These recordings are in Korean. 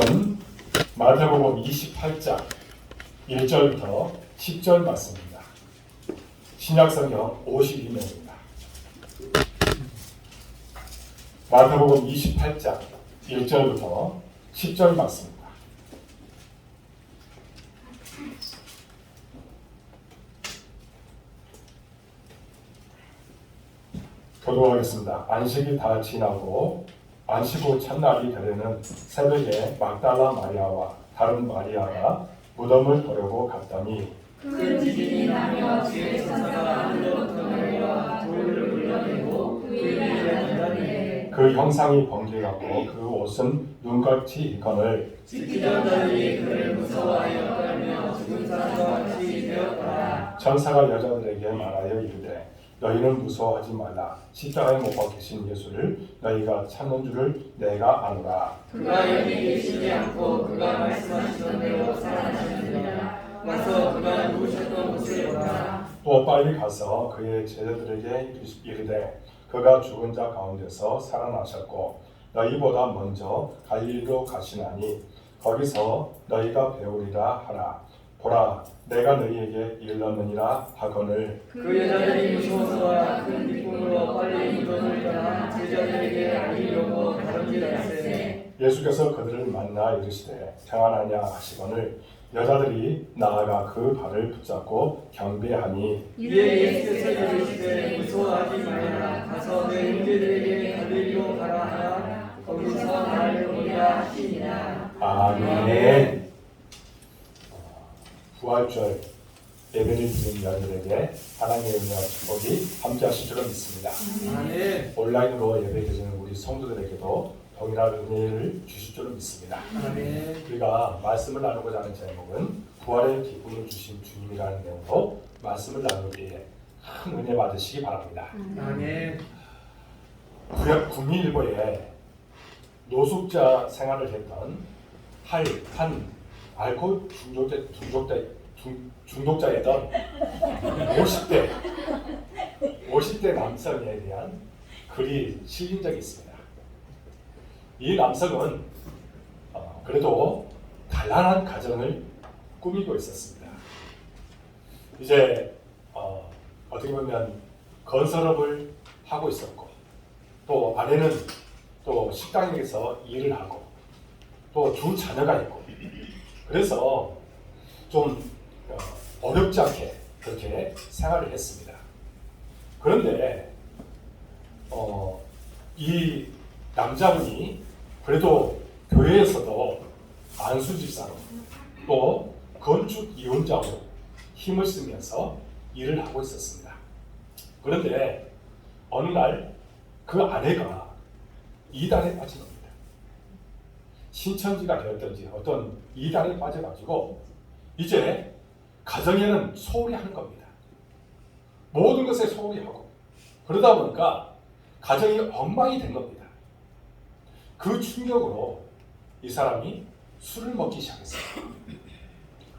말씀은 마태복음 28장 1절부터 10절 말씀입니다. 신약성경 52면입니다. 마태복음 28장 1절부터 10절 말씀입니다. 교도하겠습니다. 안식이 다 지나고 안식 후 첫날이 되려는 새벽에 막달라 마리아와 다른 마리아가 무덤을 보려고 갔더니 큰 지진이 나며 주의 천사가 하늘로부터 내려와 돌을 물려내고 그 위에 앉았네. 그 형상이 번개같고 그 옷은 눈같이 익거늘 지키던 자들이 그를 무서워하여 떨며 죽은 사람과 같이 되었더라. 천사가 여자들에게 말하여 이르되 너희는 무서워하지 말라. 십자가에 못 박히신 예수를 너희가 찾는 줄을 내가 아노라. 그가 여기 계시지 않고 그가 말씀하시던 대로 살아나셨느니라. 와서 그가 누우셨던 곳을 보라. 또 빨리 가서 그의 제자들에게 이르되 그가 죽은 자 가운데서 살아나셨고 너희보다 먼저 갈릴리로 가시나니 거기서 너희가 배우리라 하라. 보라, 내가 너희에게 일렀느니라 하거늘 그 여자들이 무서워서와 큰 기쁨으로 빨리 무덤을 떠나 제자들에게 알리려고 다름질할세. 예수께서 그들을 만나 이르시되 평안하냐 하시거늘 여자들이 나아가 그 발을 붙잡고 경배하니 이에 예수께서 이르시되 무서워하지 말라. 가서 내 형제들에게 갈릴리로 가라 하라. 거기서 나를 보리라 하시니라. 아멘. 부활절 예배를 드리는 여러분에게 하나님의 은혜와 축복이 함께하실 줄을 믿습니다. 아멘. 온라인으로 예배 드리는 우리 성도들에게도 동일한 은혜를 주실 줄을 믿습니다. 아멘. 우리가 말씀을 나누고자 하는 제목은 부활의 기쁨을 주신 주님이라는 내용으로 말씀을 나누기에 큰 은혜 받으시기 바랍니다. 아멘. 국민일보에 노숙자 생활을 했던 한 알코올 중독자였던 50대 남성에 대한 글이 실린 적이 있습니다. 이 남성은 그래도 단란한 가정을 꾸미고 있었습니다. 이제 어떻게 보면 건설업을 하고 있었고 또 아내는 또 식당에서 일을 하고 또 두 자녀가 있고 그래서 좀 어렵지 않게 그렇게 생활을 했습니다. 그런데 이 남자분이 그래도 교회에서도 안수집사로 또 건축 이혼자로 힘을 쓰면서 일을 하고 있었습니다. 그런데 어느 날 그 아내가 이단에 빠진 겁니다. 신천지가 되었던지 어떤 이단에 빠져가지고 이제 가정에는 소홀히 하는 겁니다. 모든 것에 소홀히 하고 그러다 보니까 가정이 엉망이 된 겁니다. 그 충격으로 이 사람이 술을 먹기 시작했어요.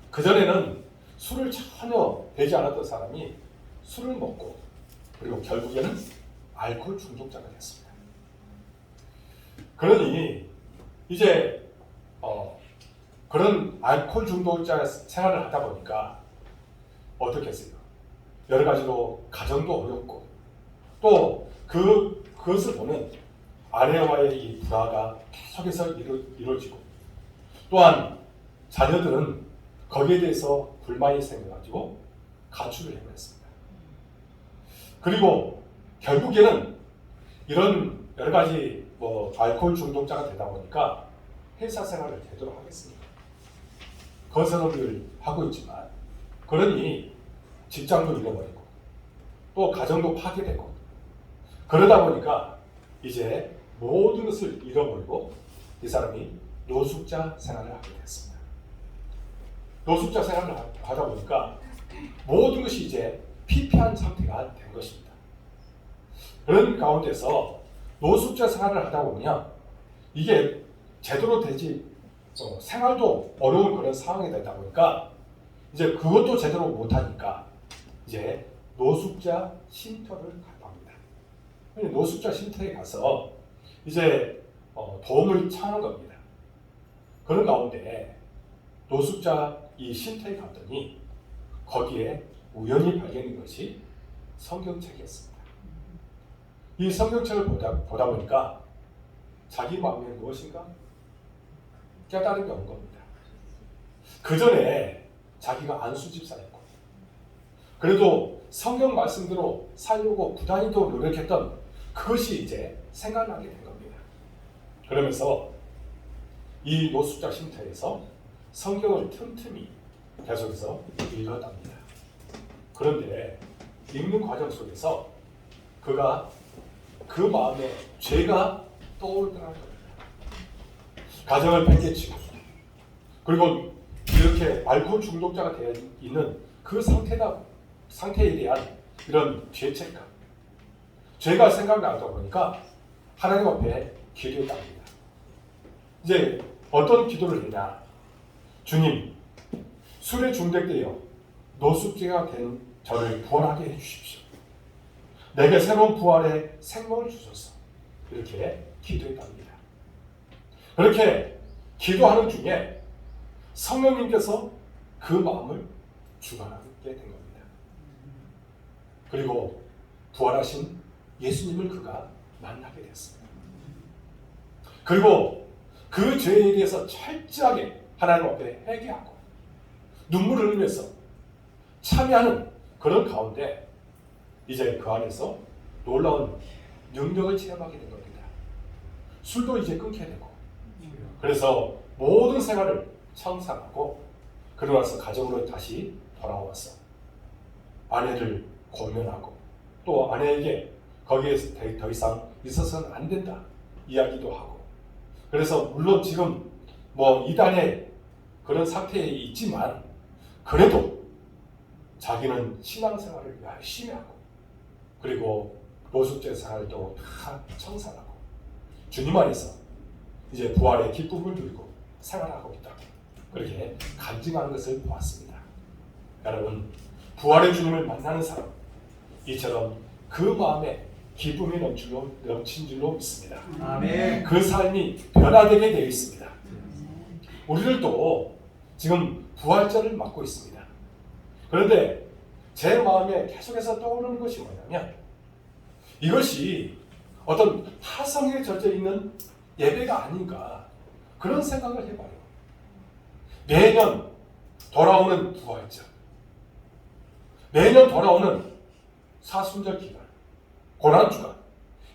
그전에는 술을 전혀 되지 않았던 사람이 술을 먹고 그리고 결국에는 알코올 중독자가 됐습니다. 그러니 이제 그런 알코올 중독자 생활을 하다 보니까 어떻게 했어요? 여러 가지로 가정도 어렵고 또 그것을 보는 아내와의 이 불화가 계속해서 이루어지고 또한 자녀들은 거기에 대해서 불만이 생겨가지고 가출을 해버렸습니다. 그리고 결국에는 이런 여러 가지 알코올 중독자가 되다 보니까 회사 생활을 제대로 하겠습니다. 건설업을 하고 있지만 그러니 직장도 잃어버리고 또 가정도 파괴되고 그러다 보니까 이제 모든 것을 잃어버리고 이 사람이 노숙자 생활을 하게 됐습니다. 노숙자 생활을 하다 보니까 모든 것이 이제 피폐한 상태가 된 것입니다. 그런 가운데서 노숙자 생활을 하다 보면 이게 제대로 되지 생활도 어려운 그런 상황이 되다 보니까 이제 그것도 제대로 못하니까 이제 노숙자 쉼터를 갑니다. 노숙자 쉼터에 가서 이제 도움을 청한 겁니다. 그런 가운데 노숙자 이 쉼터에 갔더니 거기에 우연히 발견된 것이 성경책이었습니다. 이 성경책을 보다 보니까 자기 마음에 무엇인가 깨달음이 온 겁니다. 그 전에 자기가 안수집사였고 그래도 성경 말씀대로 살려고 부단히도 노력했던 그것이 이제 생각나게 된 겁니다. 그러면서 이 노숙자 쉼터에서 성경을 틈틈이 계속해서 읽어답니다. 그런데 읽는 과정 속에서 그가 그 마음에 죄가 떠오르더라는 겁니다. 가정을 팽개치고 그리고 이렇게 알코올 중독자가 되어 있는 그 상태에 대한 이런 죄책감, 죄가 생각나다 보니까 하나님 앞에 기도했답니다. 이제 어떤 기도를 했냐? 주님, 술에 중독되어 노숙자가 된 저를 구원하게 해주십시오. 내게 새로운 부활의 생명을 주소서. 이렇게 기도했답니다. 그렇게 기도하는 중에 성령님께서 그 마음을 주관하게 된 겁니다. 그리고 부활하신 예수님을 그가 만나게 됐습니다. 그리고 그 죄에 대해서 철저하게 하나님 앞에 회개하고 눈물을 흘리면서 참여하는 그런 가운데 이제 그 안에서 놀라운 능력을 체험하게 된 겁니다. 술도 이제 끊게 되고 그래서 모든 생활을 청산하고 그러고 나서 가정으로 다시 돌아와서 아내를 권면하고 또 아내에게 거기에서 더 이상 있어서는 안 된다 이야기도 하고 그래서 물론 지금 이단의 그런 상태에 있지만 그래도 자기는 신앙생활을 열심히 하고 그리고 노숙자 생활도 다 청산하고 주님 안에서 이제 부활의 기쁨을 누리고 생활하고 있다고 그렇게 간증하는 것을 보았습니다. 여러분 부활의 주님을 만나는 사람 이처럼 그 마음에 기쁨이 넘친 줄로 믿습니다. 아멘. 그 삶이 변화되게 되어 있습니다. 우리들도 지금 부활절을 맞고 있습니다. 그런데 제 마음에 계속해서 떠오르는 것이 뭐냐면 이것이 어떤 타성에 젖어 있는 예배가 아닌가 그런 생각을 해봐요. 매년 돌아오는 부활절, 매년 돌아오는 사순절 기간, 고난주간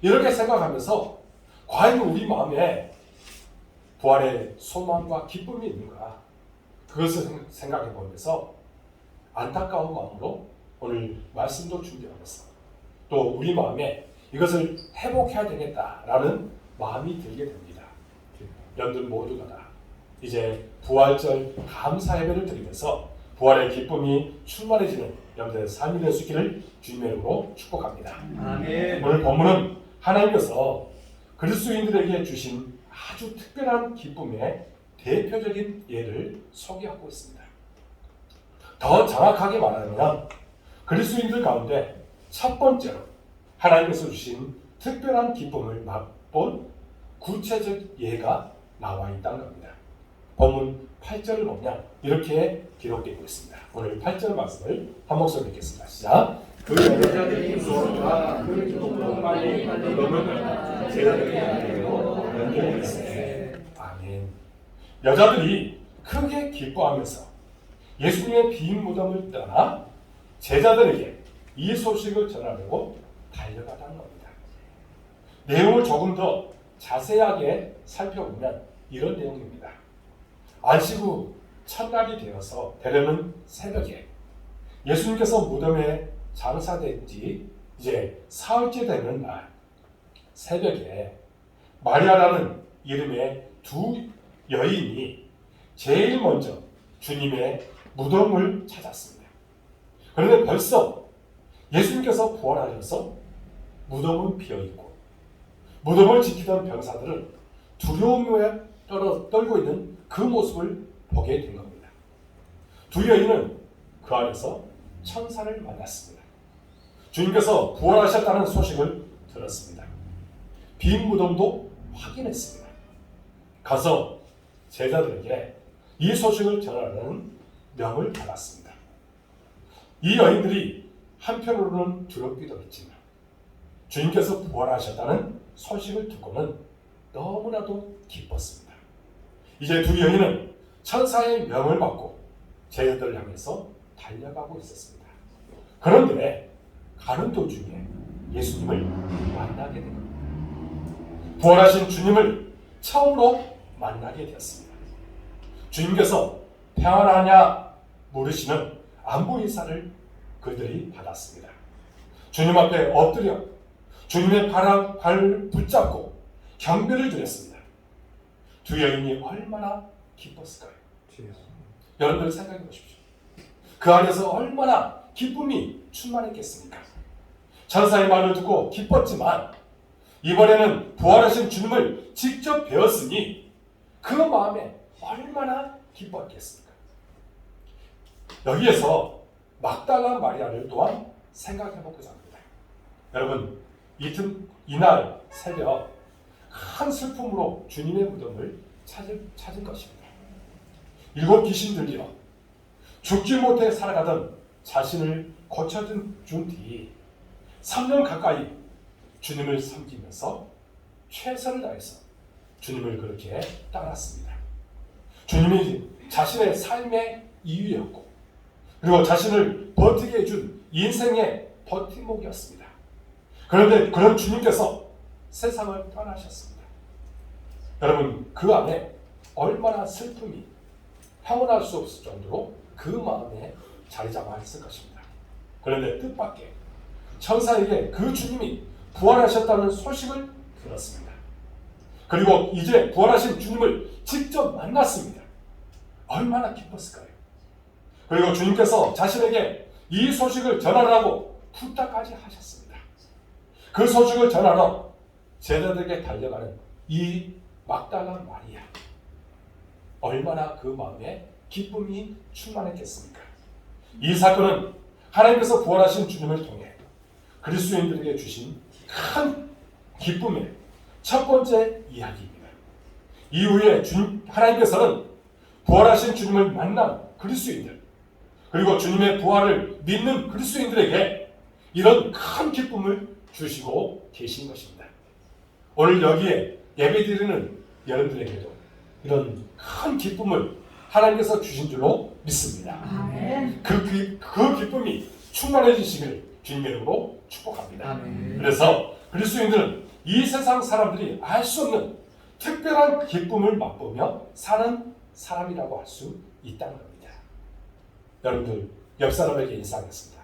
이렇게 생각하면서 과연 우리 마음에 부활의 소망과 기쁨이 있는가 그것을 생각해 보면서 안타까운 마음으로 오늘 말씀도 준비하면서 또 우리 마음에 이것을 회복해야 되겠다라는 마음이 들게 됩니다. 여러분들 모두가 다 이제 부활절 감사 예배를 드리면서 부활의 기쁨이 충만해지는 여러분들의 삶이 될 수 있기를 주님의 이름으로 축복합니다. 아멘. 오늘 본문은 하나님께서 그리스도인들에게 주신 아주 특별한 기쁨의 대표적인 예를 소개하고 있습니다. 더 정확하게 말하면 그리스도인들 가운데 첫 번째로 하나님께서 주신 특별한 기쁨을 맛본 구체적 예가 나와 있다는 겁니다. 본문 8절을 보면 이렇게 기록되고 있습니다. 오늘 8절 말씀을 한 목소리 읽겠습니다. 시작. 그 여자들이 무엇과 그 기쁨만이 받는 제자들이 아니고 연결했으니 아멘. 여자들이 크게 기뻐하면서 예수님의 빈 무덤을 떠나 제자들에게 이 소식을 전하려고 달려가다는 겁니다. 내용을 조금 더 자세하게 살펴보면 이런 내용입니다. 안식 후 첫날이 되어서 되려는 새벽에 예수님께서 무덤에 장사된 지 이제 사흘째 되는 날 새벽에 마리아라는 이름의 두 여인이 제일 먼저 주님의 무덤을 찾았습니다. 그런데 벌써 예수님께서 부활하셔서 무덤은 비어있고 무덤을 지키던 병사들은 두려움에 떨고 있는 그 모습을 보게 된 겁니다. 두 여인은 그 안에서 천사를 만났습니다. 주님께서 부활하셨다는 소식을 들었습니다. 빈 무덤도 확인했습니다. 가서 제자들에게 이 소식을 전하는 명을 받았습니다. 이 여인들이 한편으로는 두렵기도 했지만 주님께서 부활하셨다는 소식을 듣고는 너무나도 기뻤습니다. 이제 두 여인은 천사의 명을 받고 제자들을 향해서 달려가고 있었습니다. 그런데 가는 도중에 예수님을 만나게 됩니다. 부활하신 주님을 처음으로 만나게 되었습니다. 주님께서 평안하냐 물으시는 안부 인사를 그들이 받았습니다. 주님 앞에 엎드려 주님의 발을 붙잡고 경배를 드렸습니다. 두 여인이 얼마나 기뻤을까요? 여러분들 생각해 보십시오. 그 안에서 얼마나 기쁨이 충만했겠습니까? 천사의 말을 듣고 기뻤지만 이번에는 부활하신 주님을 직접 뵈었으니 그 마음에 얼마나 기뻤겠습니까? 여기에서 막달라 마리아를 또한 생각해 보고자 합니다. 여러분, 이날 새벽 큰 슬픔으로 주님의 무덤을 찾은 것입니다. 7 귀신들이여 죽지 못해 살아가던 자신을 고쳐준 뒤 3년 가까이 주님을 섬기면서 최선을 다해서 주님을 그렇게 따랐습니다. 주님이 자신의 삶의 이유였고 그리고 자신을 버티게 해준 인생의 버팀목이었습니다. 그런데 그런 주님께서 세상을 떠나셨습니다. 여러분, 그 안에 얼마나 슬픔이 형언할 수 없을 정도로 그 마음에 자리 잡아 있을 것입니다. 그런데 뜻밖의 천사에게 그 주님이 부활하셨다는 소식을 들었습니다. 그리고 이제 부활하신 주님을 직접 만났습니다. 얼마나 기뻤을까요? 그리고 주님께서 자신에게 이 소식을 전하라고 부탁까지 하셨습니다. 그 소식을 전하러 제자들에게 달려가는 이 막달라 마리아, 얼마나 그 마음에 기쁨이 충만했겠습니까? 이 사건은 하나님께서 부활하신 주님을 통해 그리스도인들에게 주신 큰 기쁨의 첫 번째 이야기입니다. 이후에 하나님께서는 부활하신 주님을 만난 그리스도인들, 그리고 주님의 부활을 믿는 그리스도인들에게 이런 큰 기쁨을 주시고 계신 것입니다. 오늘 여기에 예배드리는 여러분들에게도 이런 큰 기쁨을 하나님께서 주신 줄로 믿습니다. 그 기쁨이 충만해지시기를 주님의 이름으로 축복합니다. 그래서 그리스도인들은 이 세상 사람들이 알 수 없는 특별한 기쁨을 맛보며 사는 사람이라고 할 수 있다는 겁니다. 여러분들, 옆 사람에게 인사하겠습니다.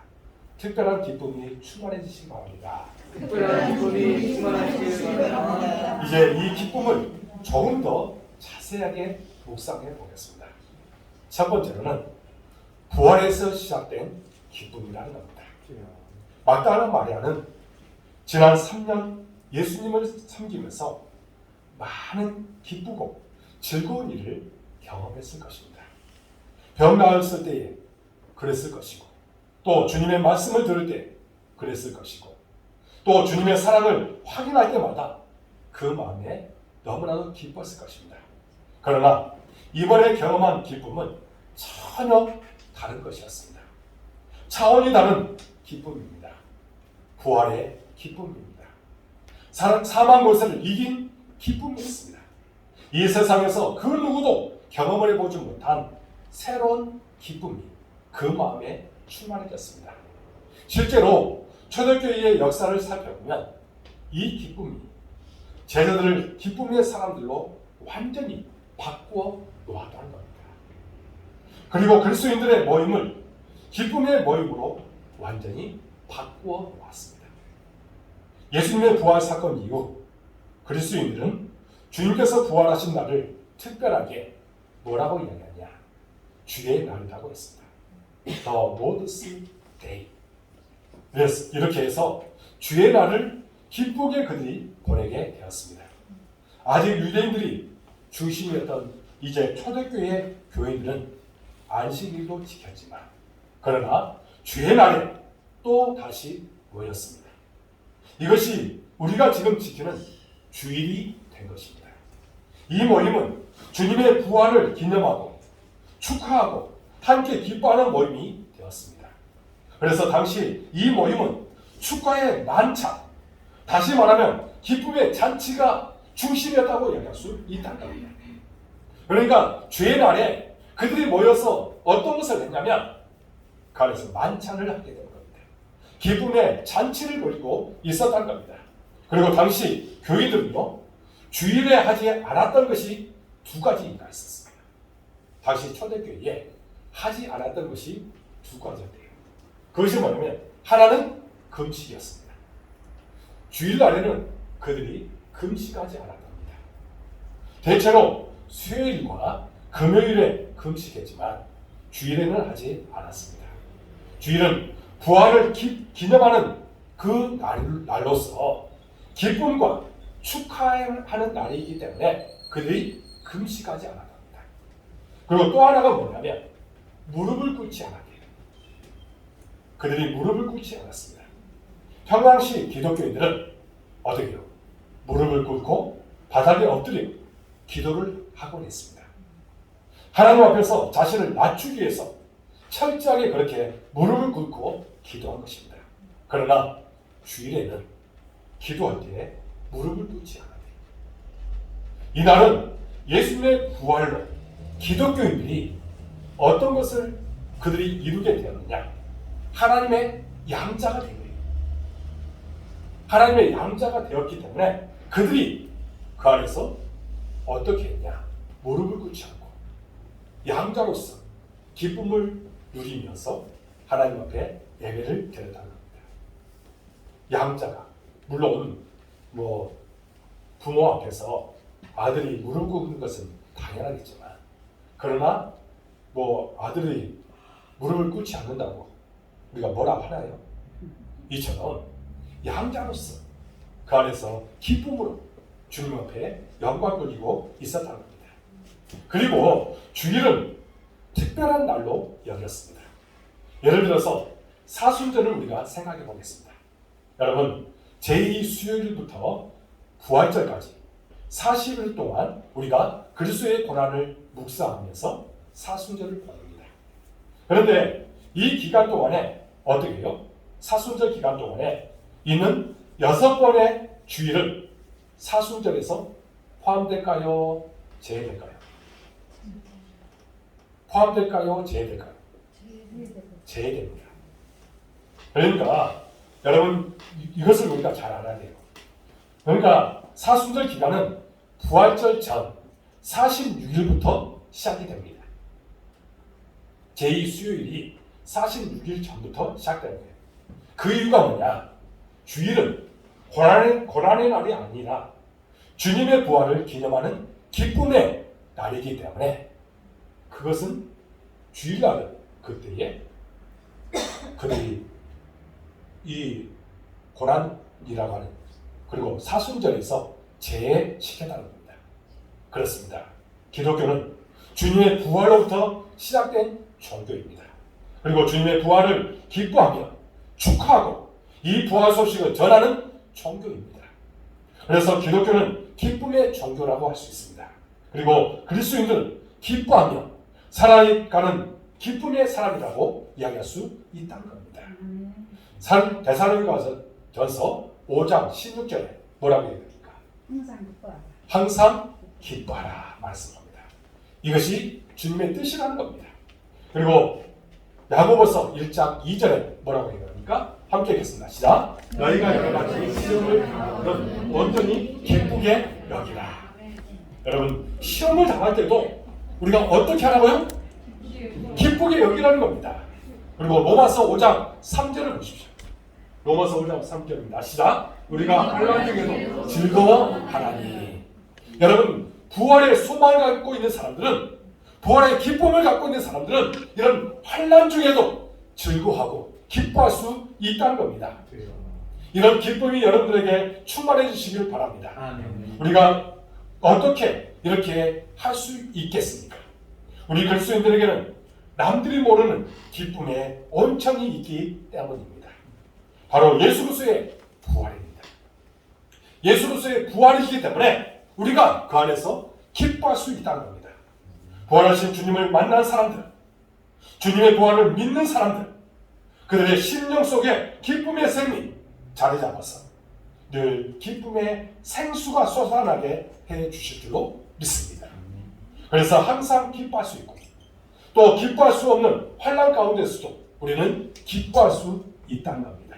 특별한 기쁨이 충만해지시기 바랍니다. 특별한 기쁨이 충만하시길 바랍니다. 이제 이 기쁨을 조금 더 자세하게 묵상해 보겠습니다. 첫 번째로는 부활에서 시작된 기쁨이라는 겁니다. 막달라 마리아는 지난 3년 예수님을 섬기면서 많은 기쁘고 즐거운 일을 경험했을 것입니다. 병 나았을 때에 그랬을 것이고, 또 주님의 말씀을 들을 때 그랬을 것이고, 또 주님의 사랑을 확인할 때마다 그 마음에 너무나도 기뻤을 것입니다. 그러나 이번에 경험한 기쁨은 전혀 다른 것이었습니다. 차원이 다른 기쁨입니다. 부활의 기쁨입니다. 사망 권세를 이긴 기쁨이었습니다. 이 세상에서 그 누구도 경험을 해보지 못한 새로운 기쁨이 그 마음에 충만해졌습니다. 실제로 초대교회의 역사를 살펴보면 이 기쁨이 제자들을 기쁨의 사람들로 완전히 바꾸어 놓았다는 겁니다. 그리고 그리스도인들의 모임을 기쁨의 모임으로 완전히 바꾸어 놓았습니다. 예수님의 부활 사건 이후 그리스도인들은 주님께서 부활하신 날을 특별하게 뭐라고 이야기하냐? 주의 날이라고 했습니다. The Lord's Day. 그래서 이렇게 해서 주의 날을 기쁘게 그들이 보내게 되었습니다. 아직 유대인들이 중심이었던 이제 초대교회 교인들은 안식일도 지켰지만, 그러나 주의 날에 또 다시 모였습니다. 이것이 우리가 지금 지키는 주일이 된 것입니다. 이 모임은 주님의 부활을 기념하고 축하하고 함께 기뻐하는 모임이 되었습니다. 그래서 당시 이 모임은 축가의 만찬, 다시 말하면 기쁨의 잔치가 중심이었다고 이야기할 수 있다는 겁니다. 그러니까 주의 날에 그들이 모여서 어떤 것을 했냐면 그 안에서 만찬을 하게 된 겁니다. 기쁨의 잔치를 벌이고 있었다는 겁니다. 그리고 당시 교회들은요, 주일에 하지 않았던 것이 두 가지가 있었습니다. 당시 초대교회에 하지 않았던 것이 두 가지였대요. 그것이 뭐냐면 하나는 금식이었습니다. 주일날에는 그들이 금식하지 않았답니다. 대체로 수요일과 금요일에 금식했지만 주일에는 하지 않았습니다. 주일은 부활을 기념하는 그 날로서 기쁨과 축하하는 날이기 때문에 그들이 금식하지 않았답니다. 그리고 또 하나가 뭐냐면 무릎을 꿇지 않았대요. 그들이 무릎을 꿇지 않았습니다. 평상시 기독교인들은 어떻게 해요? 무릎을 꿇고 바닥에 엎드려 기도를 하곤 했습니다. 하나님 앞에서 자신을 낮추기 위해서 철저하게 그렇게 무릎을 꿇고 기도한 것입니다. 그러나 주일에는 기도할 때 무릎을 꿇지 않아요. 이날은 예수님의 부활로 기독교인들이 어떤 것을 그들이 이루게 되었느냐? 하나님의 양자가 된 거예요. 하나님의 양자가 되었기 때문에 그들이 그 안에서 어떻게 했냐? 무릎을 꿇지 않고 양자로서 기쁨을 누리면서 하나님 앞에 예배를 드렸다는 겁니다. 양자가 물론 부모 앞에서 아들이 무릎 꿇는 것은 당연하겠지만 그러나 아들이 무릎을 꿇지 않는다고 우리가 뭐라 하나요? 이처럼 양자로서 그 안에서 기쁨으로 주님 앞에 영광 돌리고 있었다는 겁니다. 그리고 주일은 특별한 날로 여겼습니다. 예를 들어서 사순절을 우리가 생각해 보겠습니다. 여러분, 제2 수요일부터 부활절까지 40일 동안 우리가 그리스도의 고난을 묵상하면서 사순절을 보냅니다. 그런데 이 기간 동안에 어떻게 해요? 사순절 기간 동안에 있는 6번의 주일은 사순절에서 포함될까요? 제외될까요? 포함될까요? 제외될까요? 제외됩니다. 그러니까 여러분 이것을 우리가 잘 알아야 돼요. 그러니까 사순절 기간은 부활절 전 46일부터 시작이 됩니다. 제2 수요일이 46일 전부터 시작되는 거예요. 그 이유가 뭐냐? 주일은 고난의 날이 아니라 주님의 부활을 기념하는 기쁨의 날이기 때문에 그것은 주일날은 그때에 그들이 이 고난이라고 하는 그리고 사순절에서 제외시켰다는 겁니다. 그렇습니다. 기독교는 주님의 부활로부터 시작된 종교입니다. 그리고 주님의 부활을 기뻐하며 축하하고 이 부활 소식을 전하는 종교입니다. 그래서 기독교는 기쁨의 종교라고 할 수 있습니다. 그리고 그리스도인들은 기뻐하며 살아가는 기쁨의 사람이라고 이야기할 수 있다는 겁니다. 데살로니가전서 5장 16절에 뭐라고 얘기합니까? 항상 기뻐하라 말씀합니다. 이것이 주님의 뜻이라는 겁니다. 그리고 야고보서 1장 2절에 뭐라고 얘기합니까? 함께 읽겠습니다. 시작. 너희가 여러 가지 시험을 당하거든 온전히 기쁘게 여기라. 여러분 시험을 당할 때도 우리가 어떻게 하라고요? 기쁘게 여기라는 겁니다. 그리고 로마서 5장 3절을 보십시오. 로마서 5장 3절입니다. 시작. 우리가 환난 중에도 즐거워하라니. 여러분 부활의 소망을 갖고 있는 사람들은 부활의 기쁨을 갖고 있는 사람들은 이런 환난 중에도 즐거워하고 기뻐할 수 있다는 겁니다. 이런 기쁨이 여러분들에게 충만해 주시길 바랍니다. 우리가 어떻게 이렇게 할 수 있겠습니까? 우리 그리스도인들에게는 남들이 모르는 기쁨의 온천이 있기 때문입니다. 바로 예수 그리스도의 부활입니다. 예수 그리스도의 부활이기 때문에 우리가 그 안에서 기뻐할 수 있다는 겁니다. 부활하신 주님을 만난 사람들, 주님의 부활을 믿는 사람들, 그들의 심령 속에 기쁨의 샘이 자리 잡아서 늘 기쁨의 생수가 솟아나게 해 주실 줄로 믿습니다. 그래서 항상 기뻐할 수 있고 또 기뻐할 수 없는 환난 가운데서도 우리는 기뻐할 수 있다는 겁니다.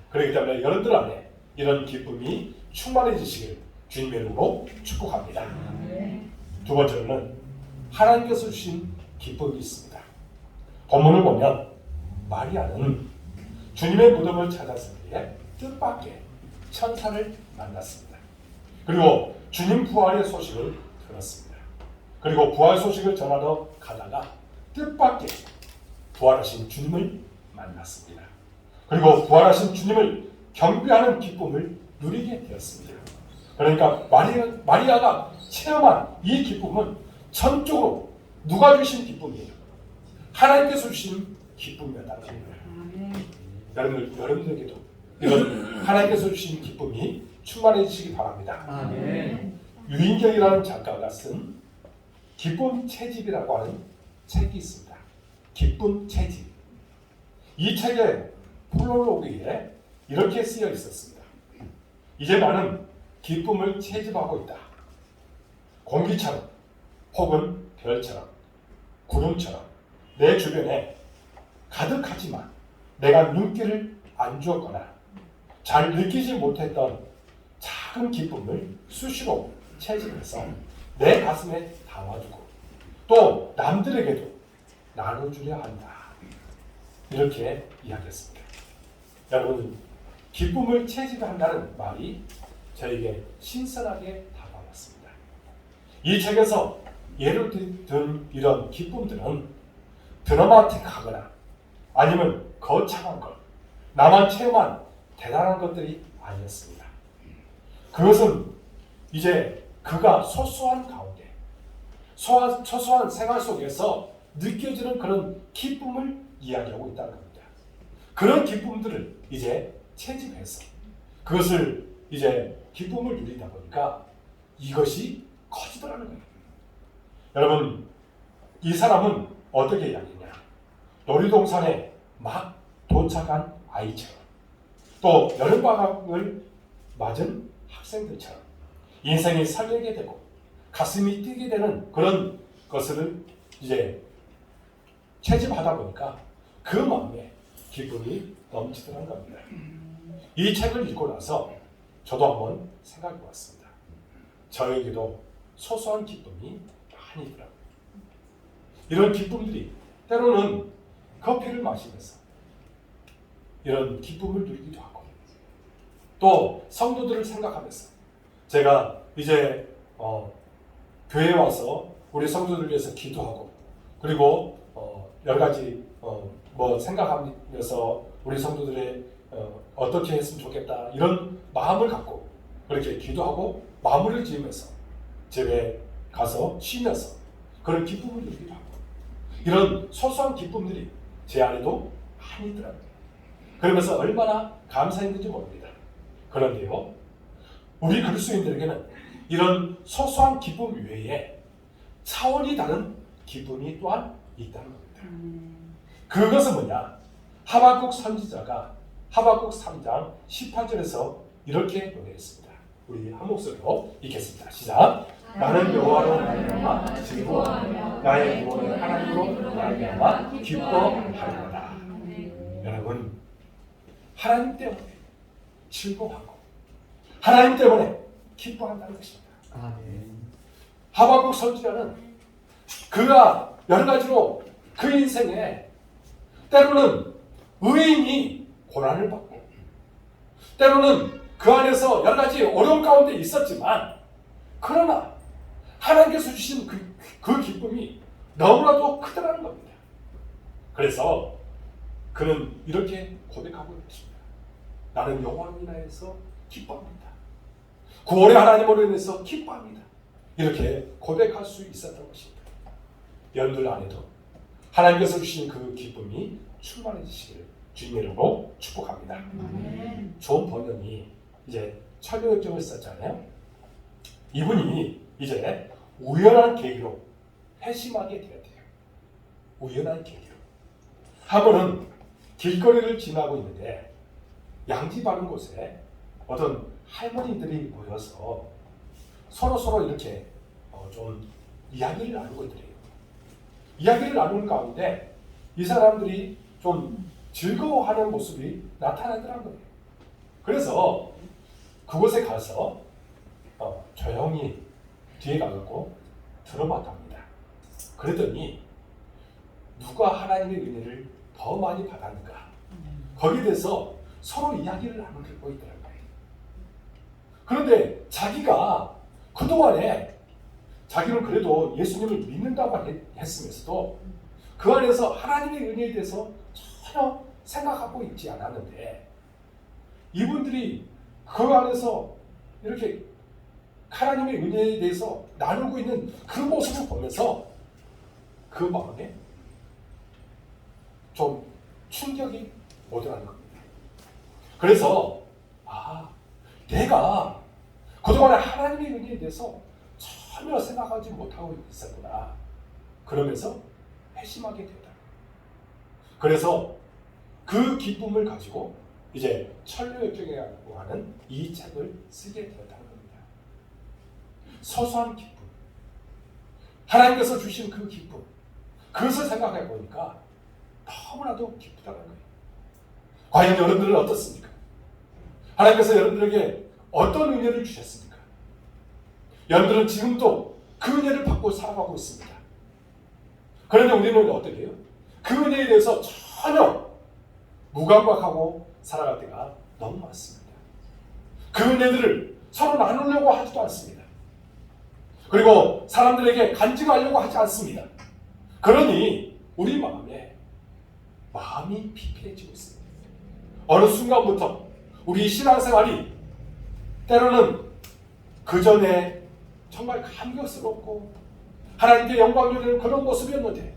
그렇기 때문에 여러분들 안에 이런 기쁨이 충만해지시길 주님의 이름으로 축복합니다. 두 번째로는 하나님께서 주신 기쁨이 있습니다. 본문을 보면 마리아는 주님의 무덤을 찾았을 때에 뜻밖의 천사를 만났습니다. 그리고 주님 부활의 소식을 들었습니다. 그리고 부활 소식을 전하러 가다가 뜻밖의 부활하신 주님을 만났습니다. 그리고 부활하신 주님을 경배하는 기쁨을 누리게 되었습니다. 그러니까 마리아가 체험한 이 기쁨은 전적으로 누가 주신 기쁨이에요? 하나님께서 주신 기쁨이었다는 겁니다. 여러분들에게도 이런 하나님께서 주신 기쁨이 충만해지시기 바랍니다. 아멘. 유인경이라는 작가가 쓴 기쁨 채집이라고 하는 책이 있습니다. 기쁨 채집. 이 책의 프롤로그에 이렇게 쓰여 있었습니다. 이제 나는 기쁨을 채집하고 있다. 공기처럼 혹은 별처럼 구름처럼 내 주변에 가득하지만 내가 눈길을 안 주었거나 잘 느끼지 못했던 작은 기쁨을 수시로 채집해서 내 가슴에 담아두고 또 남들에게도 나눠주려 한다. 이렇게 이야기했습니다. 여러분, 기쁨을 채집한다는 말이 저에게 신선하게 다가왔습니다. 이 책에서 예를 든 이런 기쁨들은 드라마틱하거나 아니면 거창한 것, 나만 체험한 대단한 것들이 아니었습니다. 그것은 이제 그가 소소한 가운데, 소소한 생활 속에서 느껴지는 그런 기쁨을 이야기하고 있다는 겁니다. 그런 기쁨들을 이제 채집해서 그것을 이제 기쁨을 누리다 보니까 이것이 커지더라는 거예요. 여러분, 이 사람은 어떻게 이야기했냐? 놀이동산에 막 도착한 아이처럼 또 여름방학을 맞은 학생들처럼 인생이 설레게 되고 가슴이 뛰게 되는 그런 것을 이제 채집하다 보니까 그 마음에 기쁨이 넘치더란 겁니다. 이 책을 읽고 나서 저도 한번 생각해 봤습니다. 저에게도 소소한 기쁨이 많이 있더라고요. 이런 기쁨들이 때로는 커피를 마시면서 이런 기쁨을 누리기도 하고 또 성도들을 생각하면서 제가 이제 교회에 와서 우리 성도들을 위해서 기도하고 그리고 여러 가지 뭐 생각하면서 우리 성도들의 어떻게 했으면 좋겠다 이런 마음을 갖고 그렇게 기도하고 마무리를 지으면서 집에 가서 쉬면서 그런 기쁨을 누리기도 하고 이런 소소한 기쁨들이 제 안에도 많이 있더라고요. 그러면서 얼마나 감사했는지 모릅니다. 그런데요, 우리 그리스도인들에게는 이런 소소한 기쁨 외에 차원이 다른 기쁨이 또한 있다는 겁니다. 그것은 뭐냐? 하박국 선지자가 하박국 3장 18절에서 이렇게 노래했습니다. 우리 한 목소리로 읽겠습니다. 시작. 나는 여호와로 말미암아 즐거워하며 나의 구원은 하나님으로 말미암아 기뻐하리로다. 여러분, 하나님 때문에 즐거워하고 하나님 때문에 기뻐한다는 것입니다. 아멘. 하박국 선지자는 그가 여러 가지로 그 인생에 때로는 의인이 고난을 받고 때로는 그 안에서 여러 가지 어려움 가운데 있었지만 그러나 하나님께서 주신 그 기쁨이 너무나도 크더라는 겁니다. 그래서 그는 이렇게 고백하고 있습니다. 나는 여호와로 인하여서 기뻐합니다. 구원의 하나님으로 인해서 기뻐합니다. 이렇게 고백할 수 있었던 것입니다. 여러분들 안에도 하나님께서 주신 그 기쁨이 충만해지시기를 주님의 이름으로 축복합니다. 좋은 번역이 이제 철교역정을 썼잖아요. 이분이 이제 우연한 계기로 회심하게 되었대요. 우연한 계기로. 한 번은 길거리를 지나고 있는데 양지 바른 곳에 어떤 할머니들이 모여서 서로 이렇게 좀 이야기를 나누고 있더래요. 이야기를 나누는 가운데 이 사람들이 좀 즐거워하는 모습이 나타나더라고요. 그래서 그곳에 가서 조용히 뒤에 가고 들어봤답니다. 그랬더니 누가 하나님의 은혜를 더 많이 받았는가, 거기에 대해서 서로 이야기를 나누고 있더라고요. 그런데 자기가 그동안에 자기는 그래도 예수님을 믿는다고 했으면서도 그 안에서 하나님의 은혜에 대해서 전혀 생각하고 있지 않았는데, 이분들이 그 안에서 이렇게 하나님의 은혜에 대해서 나누고 있는 그 모습을 보면서 그 마음에 좀 충격이 오더라는 겁니다. 그래서 내가 그동안에 하나님의 은혜에 대해서 전혀 생각하지 못하고 있었구나, 그러면서 회심하게 되었다. 그래서 그 기쁨을 가지고 이제 천류역정이라고 하는 이 책을 쓰게 되었다는 겁니다. 소소한 기쁨, 하나님께서 주신 그 기쁨, 그것을 생각해 보니까 너무나도 기쁘다는 거예요. 과연 여러분들은 어떻습니까? 하나님께서 여러분들에게 어떤 은혜를 주셨습니까? 여러분들은 지금도 그 은혜를 받고 살아가고 있습니다. 그런데 우리는 어떻게 해요? 그 은혜에 대해서 전혀 무감각하고 살아갈 때가 너무 많습니다. 그 은혜들을 서로 나누려고 하지도 않습니다. 그리고 사람들에게 간증하려고 하지 않습니다. 그러니 우리 마음이 피폐해지고 있습니다. 어느 순간부터 우리 신앙생활이 때로는 그 전에 정말 감격스럽고 하나님께 영광 돌리는 그런 모습이었는데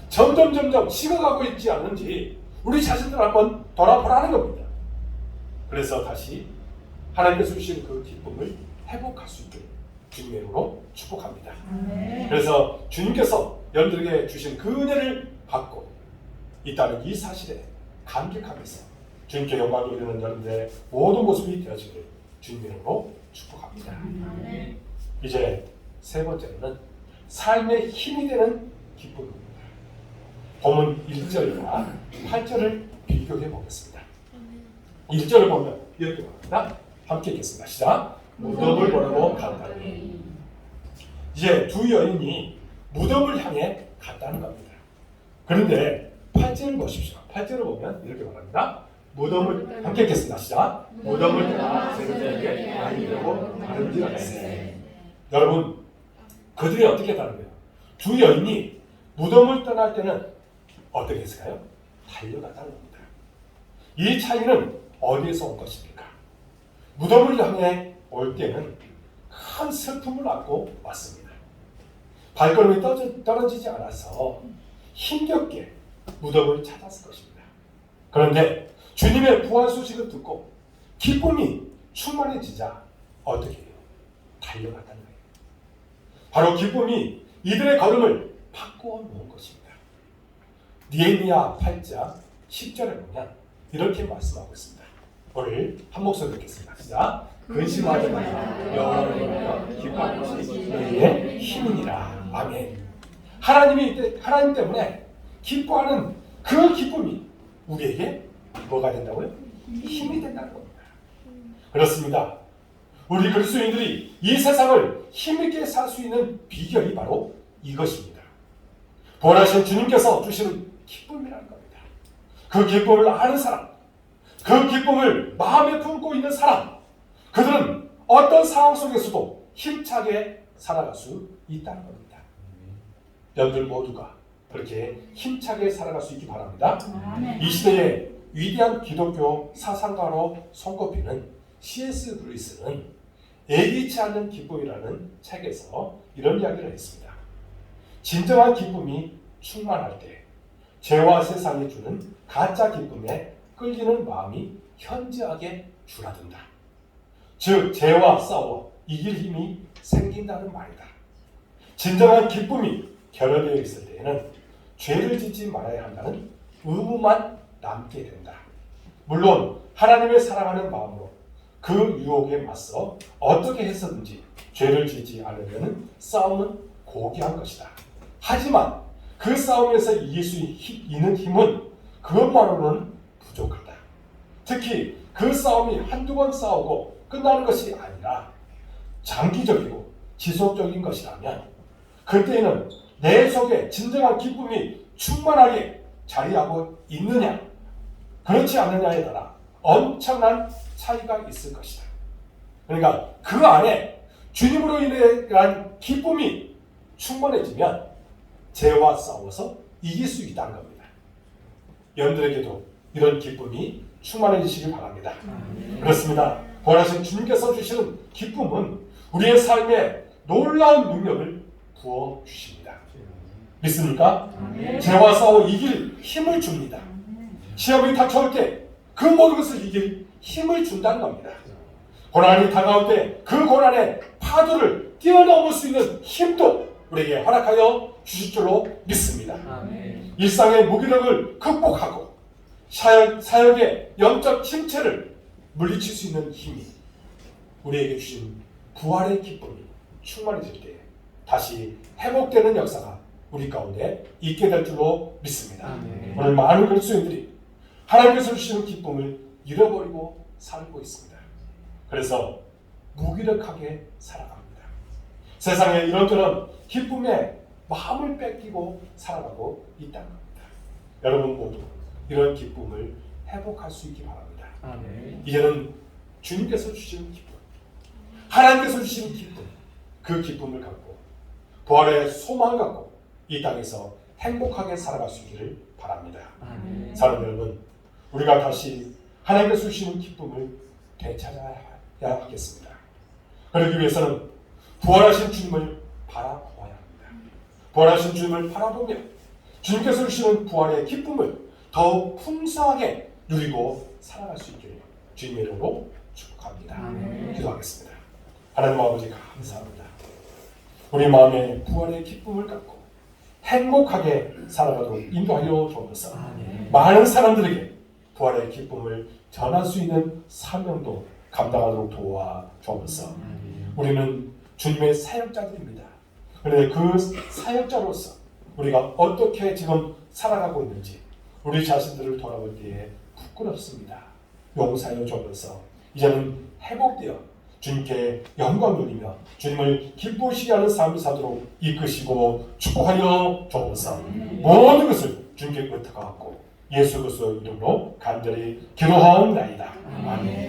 점점 식어가고 있지 않는지 우리 자신들 한번 돌아보라는 겁니다. 그래서 다시 하나님께서 주신 그 기쁨을 회복할 수 있게 주님의 이름으로 축복합니다. 그래서 주님께서 여러분들에게 주신 그 은혜를 받고 있다는 이 사실에 감격하면서 주님께 영광 돌리는 여러분들의 모든 모습이 되어지길 주님의 이름으로 축복합니다. 이제 세 번째로는 삶의 힘이 되는 기쁨입니다. 본문 1절과 8절을 비교해 보겠습니다. 1절을 보면 이렇게 말합니다. 함께 읽겠습니다. 시작. 무덤을 보러 갔다니. 이제 두 여인이 무덤을 향해 갔다는 겁니다. 그런데 8절을 보십시오. 8절을 보면 이렇게 말합니다. 무덤을 함께 읽겠습니다. 시작. 무덤을 떠나 제자들에게 많이 되고 다른지라세. 여러분, 그들이 어떻게 했다는 거예요? 두 여인이 무덤을 떠날 때는 어떻게 했을까요? 달려갔다는 겁니다. 이 차이는 어디에서 온 것입니까? 무덤을 향해 올 때는 큰 슬픔을 안고 왔습니다. 발걸음이 떨어지지 않아서 힘겹게 무덤을 찾았을 것입니다. 그런데 주님의 부활 소식을 듣고 기쁨이 충만해지자 어떻게 해요? 달려갔다는 거예요. 바로 기쁨이 이들의 걸음을 바꾸어 놓은 것입니다. 느헤미야 8장 10절에 보면 이렇게 말씀하고 있습니다. 오늘 한 목소리 듣겠습니다. 시작. 근심하지 말라. 여호와를 인하여 기뻐하는 것이 너희의 힘이니라. 아멘. 하나님 때문에 기뻐하는 그 기쁨이 우리에게 뭐가 된다고요? 힘이 된다는 겁니다. 그렇습니다. 우리 그리스도인들이 이 세상을 힘있게 살 수 있는 비결이 바로 이것입니다. 부활하신 주님께서 주시는 기쁨이라는 겁니다. 그 기쁨을 아는 사람, 그 기쁨을 마음에 품고 있는 사람, 그들은 어떤 상황 속에서도 힘차게 살아갈 수 있다는 겁니다. 여러분들 모두가 그렇게 힘차게 살아갈 수 있기 바랍니다. 이 시대의 위대한 기독교 사상가로 손꼽히는 C.S. 루이스는 예기치 않는 기쁨이라는 책에서 이런 이야기를 했습니다. 진정한 기쁨이 충만할 때 죄와 세상이 주는 가짜 기쁨에 끌리는 마음이 현저하게 줄어든다. 즉 죄와 싸워 이길 힘이 생긴다는 말이다. 진정한 기쁨이 결여되어 있을 때에는 죄를 짓지 말아야 한다는 의무만 남게 된다. 물론 하나님을 사랑하는 마음으로 그 유혹에 맞서 어떻게 해서든지 죄를 짓지 않으려는 싸움은 고귀한 것이다. 하지만 그 싸움에서 이길 수 있는 힘은 그것만으로는 부족하다. 특히 그 싸움이 한두 번 싸우고 끝나는 것이 아니라 장기적이고 지속적인 것이라면 그때는 내 속에 진정한 기쁨이 충만하게 자리하고 있느냐 그렇지 않느냐에 따라 엄청난 차이가 있을 것이다. 그러니까 그 안에 주님으로 인한 기쁨이 충만해지면 죄와 싸워서 이길 수 있다는 겁니다. 여러분들에게도 이런 기쁨이 충만해지시길 바랍니다. 그렇습니다. 부활하신 주님께서 주시는 기쁨은 우리의 삶에 놀라운 능력을 부어주십니다. 믿습니까? 죄와 싸워 이길 힘을 줍니다. 시험이 닥쳐올 때 그 모든 것을 이길 힘을 준다는 겁니다. 고난이 다가올 때 그 고난의 파도를 뛰어넘을 수 있는 힘도 우리에게 허락하여 주실 줄로 믿습니다. 일상의 무기력을 극복하고 사역의 영적 침체를 물리칠 수 있는 힘이 우리에게 주신 부활의 기쁨이 충만해질 때 다시 회복되는 역사가 우리 가운데 있게 될 줄로 믿습니다. 오늘 많은 그리스도인들이 하나님께서 주시는 기쁨을 잃어버리고 살고 있습니다. 그래서 무기력하게 살아갑니다. 세상에 이런저런 기쁨에 마음을 뺏기고 살아가고 있다는 겁니다. 여러분 모두 이런 기쁨을 회복할 수 있기 바랍니다. 이제는 주님께서 주시는 기쁨, 하나님께서 주시는 기쁨, 그 기쁨을 갖고 부활의 소망을 갖고 이 땅에서 행복하게 살아갈 수 있기를 바랍니다. 사랑하는 여러분, 우리가 다시 하나님께서 주시는 기쁨을 되찾아야 하겠습니다. 그러기 위해서는 부활하신 주님을 바라보아야 합니다. 부활하신 주님을 바라보며 주님께서 주시는 부활의 기쁨을 더욱 풍성하게 누리고 살아갈 수 있기를 주님의 이름으로 축복합니다. 기도하겠습니다. 하나님 아버지 감사합니다. 우리 마음에 부활의 기쁨을 갖고 행복하게 살아가도록 인도하여 주옵소서. 많은 사람들에게 부활의 기쁨을 전할 수 있는 사명도 감당하도록 도와 주옵소서. 우리는 주님의 사역자들입니다. 그런데 그 사역자로서 우리가 어떻게 지금 살아가고 있는지 우리 자신들을 돌아볼 때에 부끄럽습니다. 용서하여 주옵소서. 이제는 회복되어 주님께 영광 돌리며 주님을 기쁘시게 하는 삶을 사도록 이끄시고 축복하여 주옵소서. 모든 것을 주님께 의탁하고 예수 그리스도 이름으로 간절히 기도하옵나이다. 아멘.